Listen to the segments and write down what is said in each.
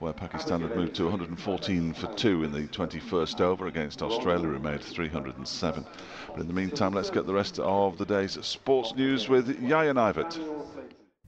where Pakistan had moved to 114 for 2 in the 21st over against Australia, who made 307. But in the meantime, let's get the rest of the day's sports news with Ieuan Ivett.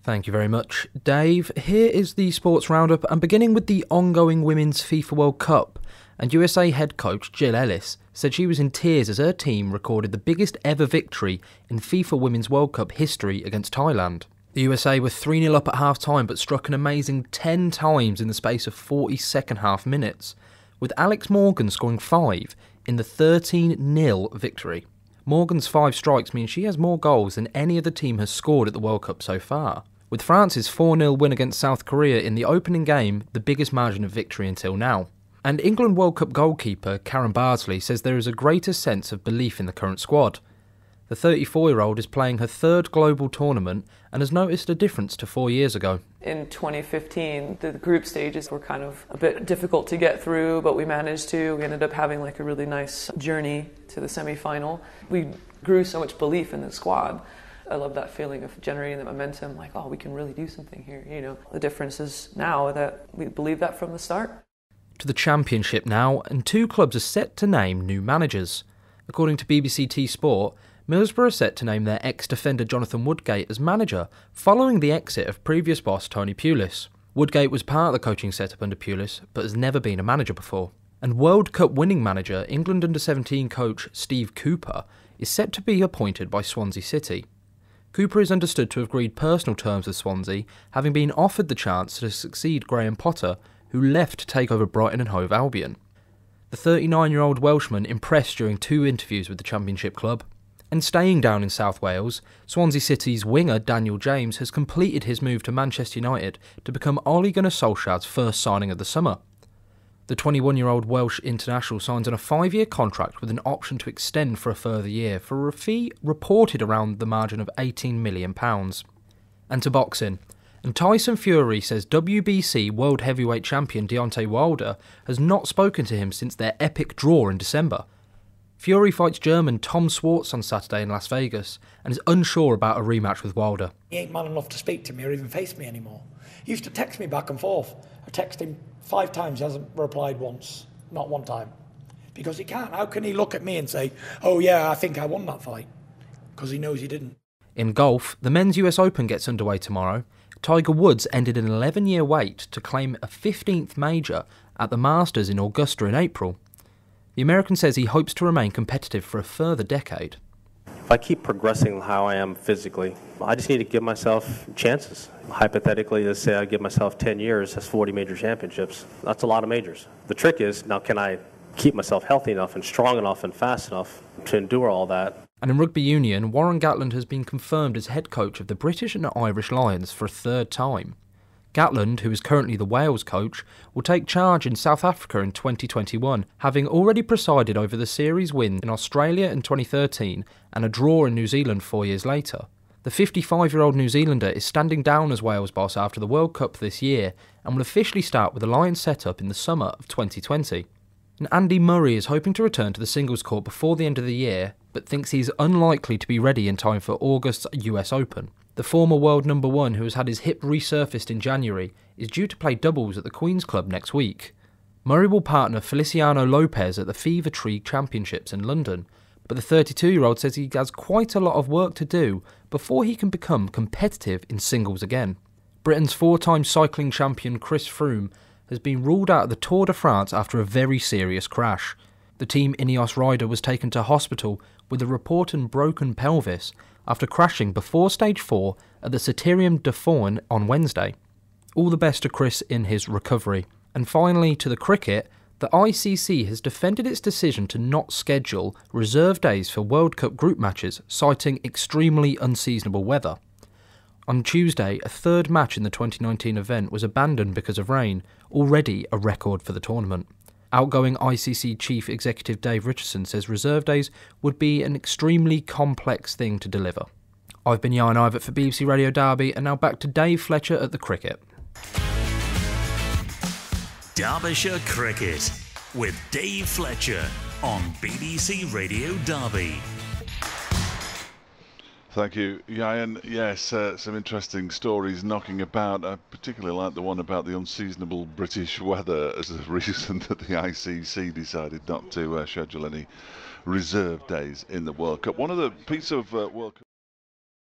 Thank you very much, Dave. Here is the sports roundup, and beginning with the ongoing Women's FIFA World Cup. And USA head coach Jill Ellis said she was in tears as her team recorded the biggest ever victory in FIFA Women's World Cup history against Thailand. The USA were 3-0 up at half-time but struck an amazing 10 times in the space of 40 second-half minutes, with Alex Morgan scoring 5 in the 13-0 victory. Morgan's 5 strikes mean she has more goals than any other team has scored at the World Cup so far, with France's 4-0 win against South Korea in the opening game the biggest margin of victory until now. And England World Cup goalkeeper Karen Bardsley says there is a greater sense of belief in the current squad. The 34-year-old is playing her third global tournament and has noticed a difference to 4 years ago. In 2015, the group stages were kind of a bit difficult to get through, but we managed to. We ended up having like a really nice journey to the semi-final. We grew so much belief in the squad. I love that feeling of generating the momentum, like, oh, we can really do something here. You know, the difference is now that we believe that from the start. To the Championship now, and 2 clubs are set to name new managers. According to BBC T Sport, Middlesbrough are set to name their ex-defender Jonathan Woodgate as manager, following the exit of previous boss Tony Pulis. Woodgate was part of the coaching setup under Pulis, but has never been a manager before. And World Cup winning manager, England under-17 coach Steve Cooper, is set to be appointed by Swansea City. Cooper is understood to have agreed personal terms with Swansea, having been offered the chance to succeed Graham Potter, who left to take over Brighton and Hove Albion. The 39-year-old Welshman impressed during 2 interviews with the Championship club. And staying down in South Wales, Swansea City's winger Daniel James has completed his move to Manchester United to become Ole Gunnar Solskjaer's first signing of the summer. The 21-year-old Welsh international signs on a 5-year contract with an option to extend for a further year for a fee reported around the margin of £18 million. And to boxing. And Tyson Fury says WBC World Heavyweight Champion Deontay Wilder has not spoken to him since their epic draw in December. Fury fights German Tom Schwartz on Saturday in Las Vegas and is unsure about a rematch with Wilder. He ain't man enough to speak to me or even face me anymore. He used to text me back and forth. I texted him 5 times, he hasn't replied once, not one time. Because he can't. How can he look at me and say, oh yeah, I think I won that fight? Because he knows he didn't. In golf, the men's US Open gets underway tomorrow. Tiger Woods ended an 11-year wait to claim a 15th major at the Masters in Augusta in April. The American says he hopes to remain competitive for a further decade. If I keep progressing how I am physically, I just need to give myself chances. Hypothetically, let's say I give myself 10 years, that's 40 major championships. That's a lot of majors. The trick is, now can I keep myself healthy enough and strong enough and fast enough to endure all that? And in rugby union, Warren Gatland has been confirmed as head coach of the British and Irish Lions for a 3rd time. Gatland, who is currently the Wales coach, will take charge in South Africa in 2021, having already presided over the series win in Australia in 2013 and a draw in New Zealand 4 years later. The 55-year-old New Zealander is standing down as Wales boss after the World Cup this year and will officially start with the Lions setup in the summer of 2020. And Andy Murray is hoping to return to the singles court before the end of the year, but thinks he's unlikely to be ready in time for August's US Open. The former world number 1, who has had his hip resurfaced in January, is due to play doubles at the Queen's Club next week. Murray will partner Feliciano Lopez at the Fever Tree Championships in London, but the 32-year-old says he has quite a lot of work to do before he can become competitive in singles again. Britain's 4-time cycling champion Chris Froome has been ruled out of the Tour de France after a very serious crash. The Team Ineos rider was taken to hospital with a reported broken pelvis after crashing before stage 4 at the Critérium de Faune on Wednesday. All the best to Chris in his recovery. And finally, to the cricket, the ICC has defended its decision to not schedule reserve days for World Cup group matches, citing extremely unseasonable weather. On Tuesday, a 3rd match in the 2019 event was abandoned because of rain, already a record for the tournament. Outgoing ICC Chief Executive Dave Richardson says reserve days would be an extremely complex thing to deliver. I've been Ieuan Ivett for BBC Radio Derby, and now back to Dave Fletcher at the cricket. Derbyshire Cricket with Dave Fletcher on BBC Radio Derby. Thank you, Ieuan. Yes, some interesting stories knocking about. I particularly like the one about the unseasonable British weather as a reason that the ICC decided not to schedule any reserve days in the World Cup. One of the piece of World Cup